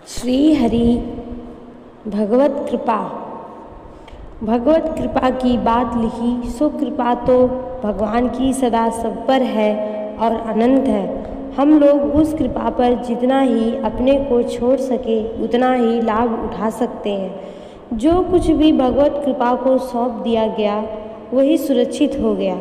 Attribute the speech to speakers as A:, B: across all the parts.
A: श्री हरि भगवत कृपा। भगवत कृपा की बात लिखी सो कृपा तो भगवान की सदा सब पर है और अनंत है। हम लोग उस कृपा पर जितना ही अपने को छोड़ सके उतना ही लाभ उठा सकते हैं। जो कुछ भी भगवत कृपा को सौंप दिया गया वही सुरक्षित हो गया।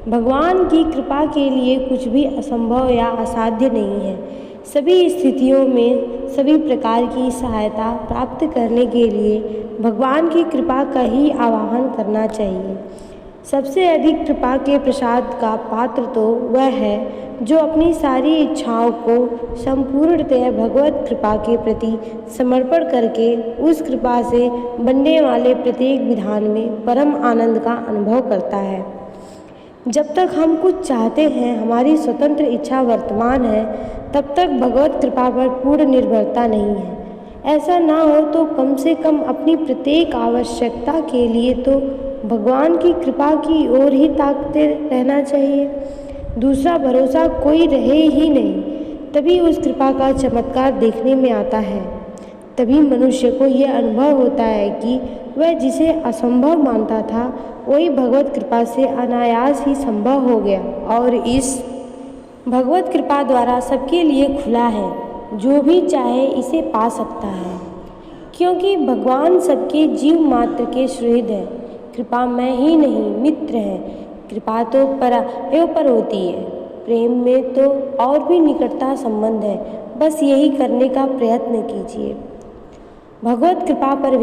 A: भगवान की कृपा के लिए कुछ भी असंभव या असाध्य नहीं है। सभी स्थितियों में सभी प्रकार की सहायता प्राप्त करने के लिए भगवान की कृपा का ही आवाहन करना चाहिए। सबसे अधिक कृपा के प्रसाद का पात्र तो वह है जो अपनी सारी इच्छाओं को संपूर्णतया भगवत कृपा के प्रति समर्पण करके उस कृपा से बनने वाले प्रत्येक विधान में परम आनंद का अनुभव करता है। जब तक हम कुछ चाहते हैं, हमारी स्वतंत्र इच्छा वर्तमान है, तब तक भगवत कृपा पर पूर्ण निर्भरता नहीं है। ऐसा ना हो तो कम से कम अपनी प्रत्येक आवश्यकता के लिए तो भगवान की कृपा की ओर ही ताकते रहना चाहिए। दूसरा भरोसा कोई रहे ही नहीं, तभी उस कृपा का चमत्कार देखने में आता है। तभी मनुष्य को यह अनुभव होता है कि वह जिसे असंभव मानता था वही भगवत कृपा से अनायास ही संभव हो गया और इस भगवत कृपा द्वारा सबके लिए खुला है। जो भी चाहे इसे पा सकता है, क्योंकि भगवान सबके जीव मात्र के सुहृद है। कृपा में ही नहीं मित्र है। कृपा तो पर होती है, प्रेम में तो और भी निकटता संबंध है। बस यही करने का प्रयत्न कीजिए। भगवत कृपा पर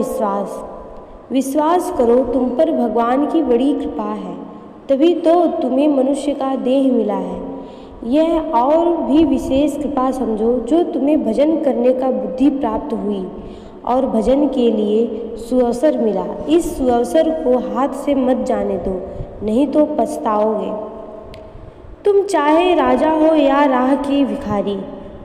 A: विश्वास करो। तुम पर भगवान की बड़ी कृपा है, तभी तो तुम्हें मनुष्य का देह मिला है। यह और भी विशेष कृपा समझो जो तुम्हें भजन करने का बुद्धि प्राप्त हुई और भजन के लिए सुअवसर मिला। इस सुअवसर को हाथ से मत जाने दो, नहीं तो पछताओगे। तुम चाहे राजा हो या राह के भिखारी,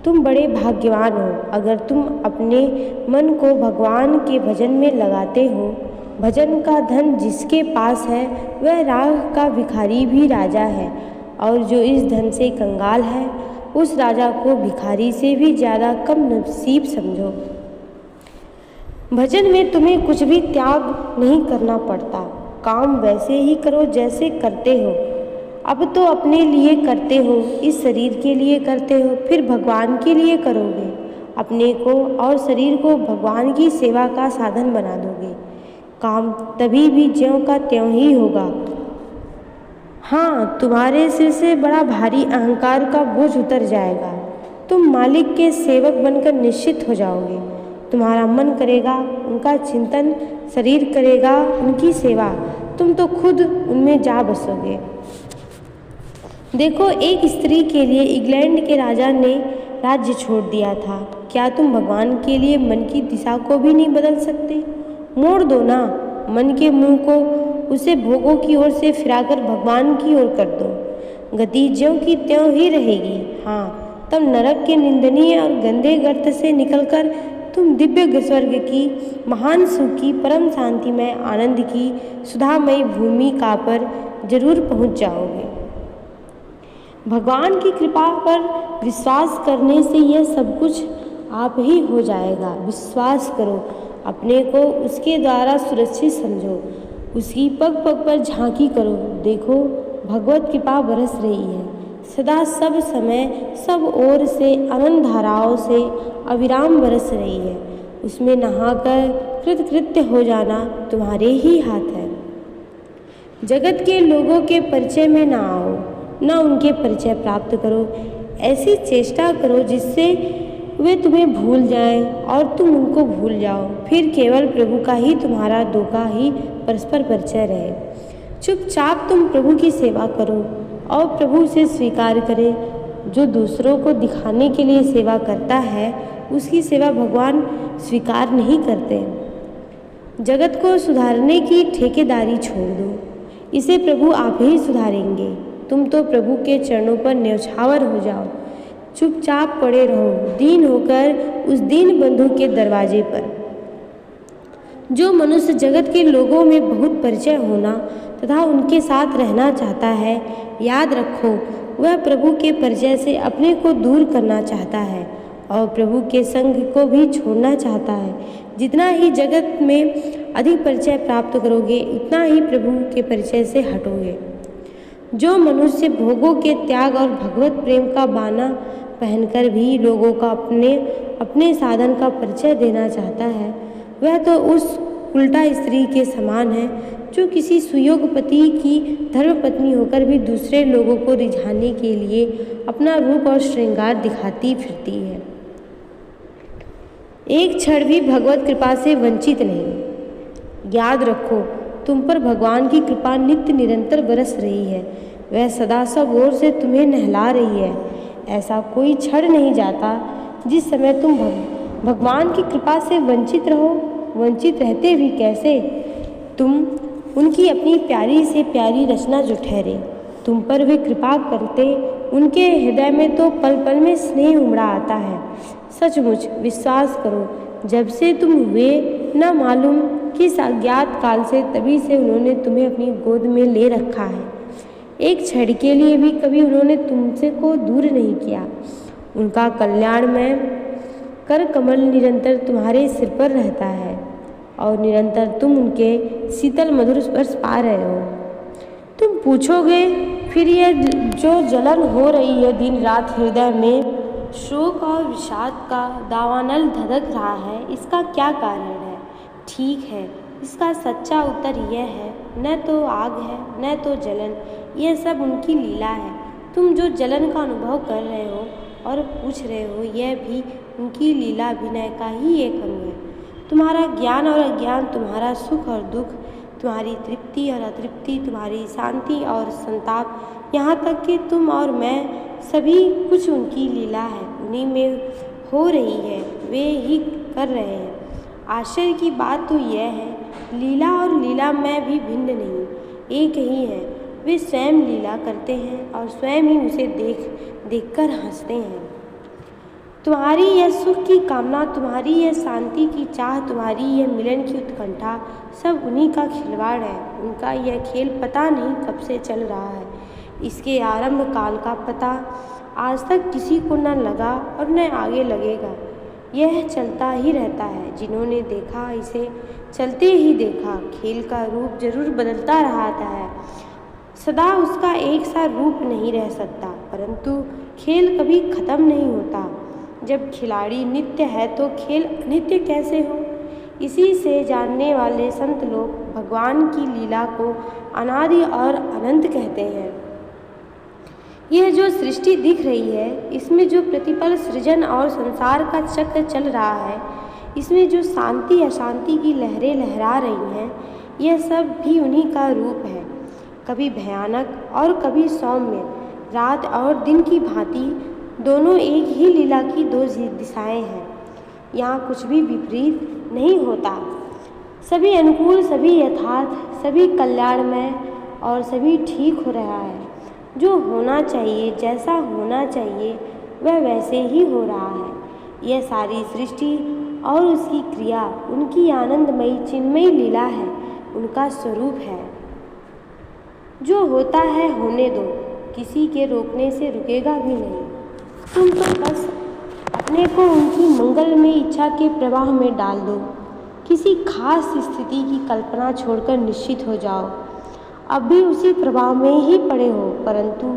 A: तुम बड़े भाग्यवान हो अगर तुम अपने मन को भगवान के भजन में लगाते हो। भजन का धन जिसके पास है वह राह का भिखारी भी राजा है, और जो इस धन से कंगाल है उस राजा को भिखारी से भी ज़्यादा कम नसीब समझो। भजन में तुम्हें कुछ भी त्याग नहीं करना पड़ता। काम वैसे ही करो जैसे करते हो। अब तो अपने लिए करते हो, इस शरीर के लिए करते हो, फिर भगवान के लिए करोगे। अपने को और शरीर को भगवान की सेवा का साधन बना दोगे। काम तभी भी ज्यों का त्यों ही होगा। हाँ, तुम्हारे सिर से बड़ा भारी अहंकार का बोझ उतर जाएगा। तुम मालिक के सेवक बनकर निश्चित हो जाओगे। तुम्हारा मन करेगा उनका चिंतन, शरीर करेगा उनकी सेवा। तुम तो खुद उनमें जा बसोगे। देखो, एक स्त्री के लिए इंग्लैंड के राजा ने राज्य छोड़ दिया था। क्या तुम भगवान के लिए मन की दिशा को भी नहीं बदल सकते? मोड़ दो ना मन के मुंह को, उसे भोगों की ओर से फिराकर भगवान की ओर कर दो। गति ज्यों की त्यों ही रहेगी। हाँ, तब नरक के निंदनीय और गंदे गर्त से निकलकर तुम दिव्य स्वर्ग की महान सुख की परम शांति में आनंद की सुधामयी भूमिका पर जरूर पहुंच जाओगे। भगवान की कृपा पर विश्वास करने से यह सब कुछ आप ही हो जाएगा। विश्वास करो, अपने को उसके द्वारा सुरक्षित समझो, उसकी पग पग पर झांकी करो। देखो, भगवत कृपा बरस रही है सदा, सब समय, सब ओर से अनंत धाराओं से अविराम बरस रही है। उसमें नहाकर कृतकृत्य हो जाना तुम्हारे ही हाथ है। जगत के लोगों के परिचय में ना आओ, ना उनके परिचय प्राप्त करो। ऐसी चेष्टा करो जिससे वे तुम्हें भूल जाएं और तुम उनको भूल जाओ। फिर केवल प्रभु का ही तुम्हारा दो का ही परस्पर परिचय रहे। चुपचाप तुम प्रभु की सेवा करो और प्रभु से स्वीकार करे। जो दूसरों को दिखाने के लिए सेवा करता है उसकी सेवा भगवान स्वीकार नहीं करते। जगत को सुधारने की ठेकेदारी छोड़ दो, इसे प्रभु आप ही सुधारेंगे। तुम तो प्रभु के चरणों पर न्यौछावर हो जाओ। चुपचाप पड़े रहो दीन होकर उस दीन बंधु के दरवाजे पर। जो मनुष्य जगत के लोगों में बहुत परिचय होना तथा उनके साथ रहना चाहता है, याद रखो वह प्रभु के परिचय से अपने को दूर करना चाहता है और प्रभु के संग को भी छोड़ना चाहता है। जितना ही जगत में अधिक परिचय प्राप्त करोगे, उतना ही प्रभु के परिचय से हटोगे। जो मनुष्य भोगों के त्याग और भगवत प्रेम का बाना पहनकर भी लोगों का अपने साधन का परिचय देना चाहता है, वह तो उस उल्टा स्त्री के समान है जो किसी सुयोग पति की धर्मपत्नी होकर भी दूसरे लोगों को रिझाने के लिए अपना रूप और श्रृंगार दिखाती फिरती है। एक क्षण भी भगवत कृपा से वंचित नहीं। याद रखो, तुम पर भगवान की कृपा नित्य निरंतर बरस रही है। वह सदा सब ओर से तुम्हें नहला रही है। ऐसा कोई क्षण नहीं जाता जिस समय तुम भगवान की कृपा से वंचित रहो। वंचित रहते भी कैसे? तुम उनकी अपनी प्यारी से प्यारी रचना जो ठहरे, तुम पर वे कृपा करते, उनके हृदय में तो पल पल में स्नेह उमड़ा आता है। सचमुच विश्वास करो, जब से तुम हुए न मालूम किस अज्ञात काल से, तभी से उन्होंने तुम्हें अपनी गोद में ले रखा है। एक क्षण के लिए भी कभी उन्होंने तुमसे को दूर नहीं किया। उनका कल्याणमय कर कमल निरंतर तुम्हारे सिर पर रहता है और निरंतर तुम उनके शीतल मधुर स्पर्श पा रहे हो। तुम पूछोगे, फिर यह जो जलन हो रही है दिन रात हृदय में, शोक और विषाद का दावानल धधक रहा है, इसका क्या कारण है? ठीक है, इसका सच्चा उत्तर यह है, न तो आग है न तो जलन, यह सब उनकी लीला है। तुम जो जलन का अनुभव कर रहे हो और पूछ रहे हो, यह भी उनकी लीला अभिनय का ही एक अंग है। तुम्हारा ज्ञान और अज्ञान, तुम्हारा सुख और दुख, तुम्हारी तृप्ति और अतृप्ति, तुम्हारी शांति और संताप, यहाँ तक कि तुम और मैं, सभी कुछ उनकी लीला है। उन्हीं में हो रही है, वे ही कर रहे हैं। आश्चर्य की बात तो यह है, लीला और लीला में भी भिन्न नहीं, एक ही है। वे स्वयं लीला करते हैं और स्वयं ही उसे देखकर हंसते हैं। तुम्हारी यह सुख की कामना, तुम्हारी यह शांति की चाह, तुम्हारी यह मिलन की उत्कंठा, सब उन्हीं का खिलवाड़ है। उनका यह खेल पता नहीं कब से चल रहा है। इसके आरंभ काल का पता आज तक किसी को न लगा और न आगे लगेगा। यह चलता ही रहता है। जिन्होंने देखा, इसे चलते ही देखा। खेल का रूप जरूर बदलता रहता है, सदा उसका एक सा रूप नहीं रह सकता, परंतु खेल कभी खत्म नहीं होता। जब खिलाड़ी नित्य है तो खेल अनित्य कैसे हो? इसी से जानने वाले संत लोग भगवान की लीला को अनादि और अनंत कहते हैं। यह जो सृष्टि दिख रही है, इसमें जो प्रतिपल सृजन और संसार का चक्र चल रहा है, इसमें जो शांति अशांति की लहरें लहरा रही हैं, यह सब भी उन्हीं का रूप है। कभी भयानक और कभी सौम्य, रात और दिन की भांति, दोनों एक ही लीला की दो दिशाएं हैं। यहाँ कुछ भी विपरीत नहीं होता। सभी अनुकूल, सभी यथार्थ, सभी कल्याणमय और सभी ठीक हो रहा है। जो होना चाहिए, जैसा होना चाहिए, वह वैसे ही हो रहा है। यह सारी सृष्टि और उसकी क्रिया उनकी आनंदमयी चिन्मयी लीला है, उनका स्वरूप है। जो होता है होने दो, किसी के रोकने से रुकेगा भी नहीं। तुम तो बस अपने को उनकी मंगलमय इच्छा के प्रवाह में डाल दो। किसी खास स्थिति की कल्पना छोड़कर निश्चित हो जाओ, अब भी उसी प्रभाव में ही पड़े हो, परंतु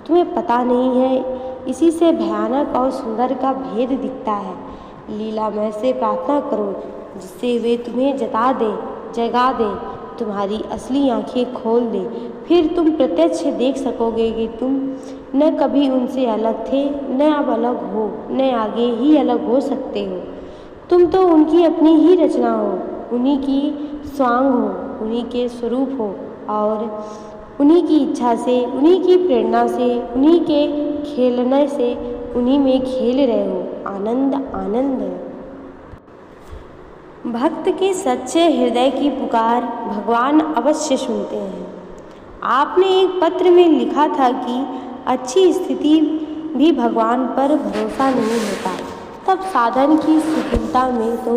A: तुम्हें पता नहीं है, इसी से भयानक और सुंदर का भेद दिखता है। लीलामय से प्रार्थना करो, जिससे वे तुम्हें जगा दे, तुम्हारी असली आंखें खोल दे। फिर तुम प्रत्यक्ष देख सकोगे कि तुम न कभी उनसे अलग थे, न अब अलग हो, न आगे ही अलग हो सकते हो। तुम तो उनकी अपनी ही रचना हो, उन्हीं की स्वांग हो, उन्हीं के स्वरूप हो और उन्हीं की इच्छा से, उन्हीं की प्रेरणा से, उन्हीं के खेलने से, उन्हीं में खेल रहे हो। आनंद आनंद है। भक्त के सच्चे हृदय की पुकार भगवान अवश्य सुनते हैं। आपने एक पत्र में लिखा था कि अच्छी स्थिति भी भगवान पर भरोसा नहीं होता, तब साधन की शिथिलता में तो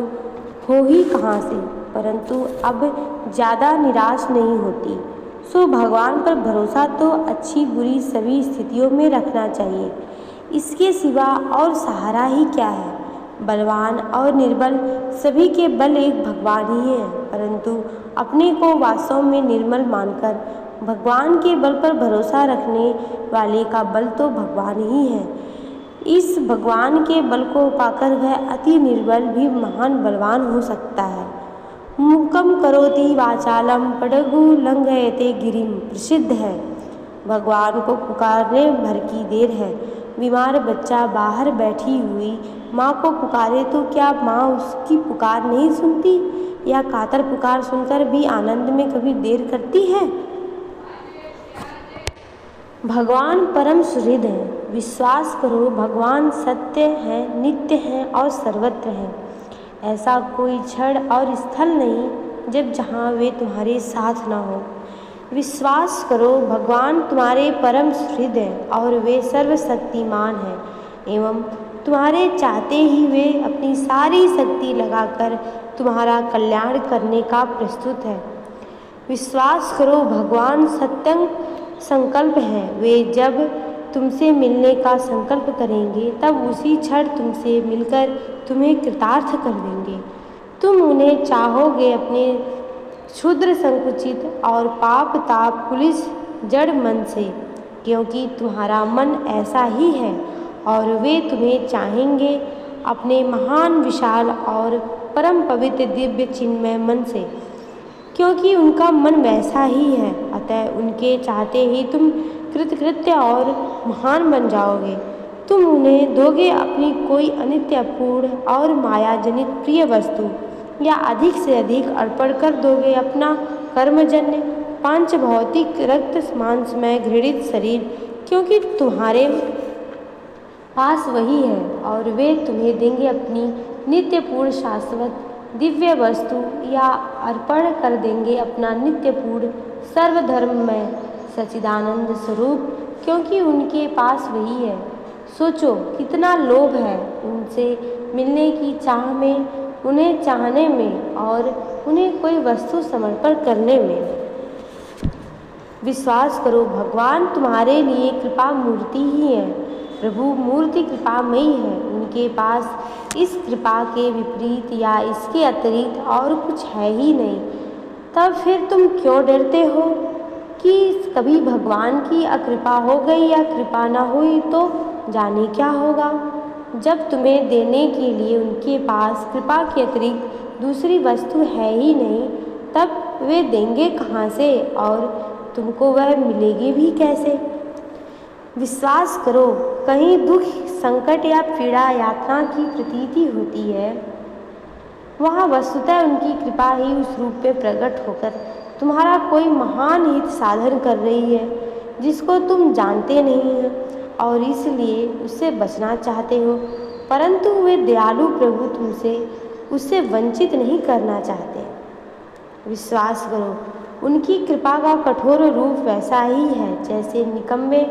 A: हो ही कहाँ से, परंतु अब ज़्यादा निराश नहीं होती। सो भगवान पर भरोसा तो अच्छी बुरी सभी स्थितियों में रखना चाहिए। इसके सिवा और सहारा ही क्या है। बलवान और निर्बल सभी के बल एक भगवान ही है, परंतु अपने को वास्तव में निर्मल मानकर भगवान के बल पर भरोसा रखने वाले का बल तो भगवान ही है। इस भगवान के बल को पाकर वह अति निर्बल भी महान बलवान हो सकता है। मूकम करोति वाचालम पडगु लंघयते गिरिम प्रसिद्ध है। भगवान को पुकारने भर की देर है। बीमार बच्चा बाहर बैठी हुई माँ को पुकारे तो क्या माँ उसकी पुकार नहीं सुनती, या कातर पुकार सुनकर भी आनंद में कभी देर करती है। भगवान परम सुहृद हैं। विश्वास करो, भगवान सत्य हैं, नित्य हैं और सर्वत्र हैं। ऐसा कोई क्षण और स्थल नहीं जब जहाँ वे तुम्हारे साथ ना हो। विश्वास करो, भगवान तुम्हारे परम सुहृद हैं और वे सर्वशक्तिमान हैं एवं तुम्हारे चाहते ही वे अपनी सारी शक्ति लगाकर तुम्हारा कल्याण करने का प्रस्तुत है। विश्वास करो, भगवान सत्यं संकल्प हैं। वे जब तुमसे मिलने का संकल्प करेंगे तब उसी क्षण तुमसे मिलकर तुम्हें कृतार्थ कर देंगे। तुम उन्हें चाहोगे अपने क्षुद्र संकुचित और पाप ताप पुलिस जड़ मन से, क्योंकि तुम्हारा मन ऐसा ही है, और वे तुम्हें चाहेंगे अपने महान विशाल और परम पवित्र दिव्य चिन्मय मन से, क्योंकि उनका मन वैसा ही है। अतः उनके चाहते ही तुम कृतकृत्य और महान बन जाओगे। तुम उन्हें दोगे अपनी कोई अनित्य अपूर्ण और मायाजनित प्रिय वस्तु, या अधिक से अधिक अर्पण कर दोगे अपना कर्मजन्य पांच भौतिक रक्त मांसमय घृणित शरीर, क्योंकि तुम्हारे पास वही है, और वे तुम्हें देंगे अपनी नित्य पूर्ण शाश्वत दिव्य वस्तु, या अर्पण कर देंगे अपना नित्य पूर्ण सर्वधर्ममय सच्चिदानंद स्वरूप, क्योंकि उनके पास वही है। सोचो कितना लोभ है उनसे मिलने की चाह में, उन्हें चाहने में और उन्हें कोई वस्तु समर्पण करने में। विश्वास करो, भगवान तुम्हारे लिए कृपा मूर्ति ही है। प्रभु मूर्ति कृपामयी है। उनके पास इस कृपा के विपरीत या इसके अतिरिक्त और कुछ है ही नहीं। तब फिर तुम क्यों डरते हो कि कभी भगवान की अकृपा हो गई या कृपा ना हुई तो जाने क्या होगा। जब तुम्हें देने के लिए उनके पास कृपा के अतिरिक्त दूसरी वस्तु है ही नहीं, तब वे देंगे कहाँ से और तुमको वह मिलेगी भी कैसे। विश्वास करो, कहीं दुख संकट या पीड़ा यातना की प्रतीति होती है, वहाँ वस्तुतः उनकी कृपा ही उस रूप में प्रकट होकर तुम्हारा कोई महान हित साधन कर रही है, जिसको तुम जानते नहीं हो और इसलिए उससे बचना चाहते हो, परंतु वे दयालु प्रभु तुमसे उससे वंचित नहीं करना चाहते। विश्वास करो, उनकी कृपा का कठोर रूप वैसा ही है जैसे निकम्मे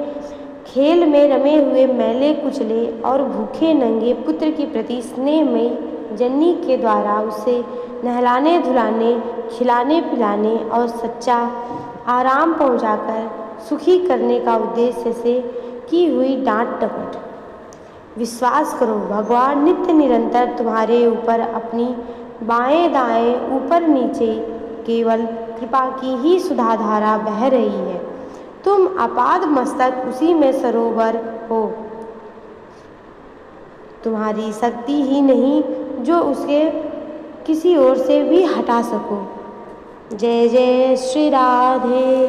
A: खेल में रमे हुए मैले कुचले और भूखे नंगे पुत्र के प्रति स्नेह में जननी के द्वारा उसे नहलाने धुलाने खिलाने पिलाने और सच्चा आराम पहुंचाकर सुखी करने का उद्देश्य से की हुई डांट टपट। विश्वास करो, भगवान नित्य निरंतर तुम्हारे ऊपर अपनी बाएं दाएं ऊपर नीचे केवल कृपा की ही सुधाधारा बह रही है। तुम आपाद मस्तक उसी में सरोवर हो। तुम्हारी शक्ति ही नहीं जो उसके किसी ओर से भी हटा सको। जय जय श्री राधे।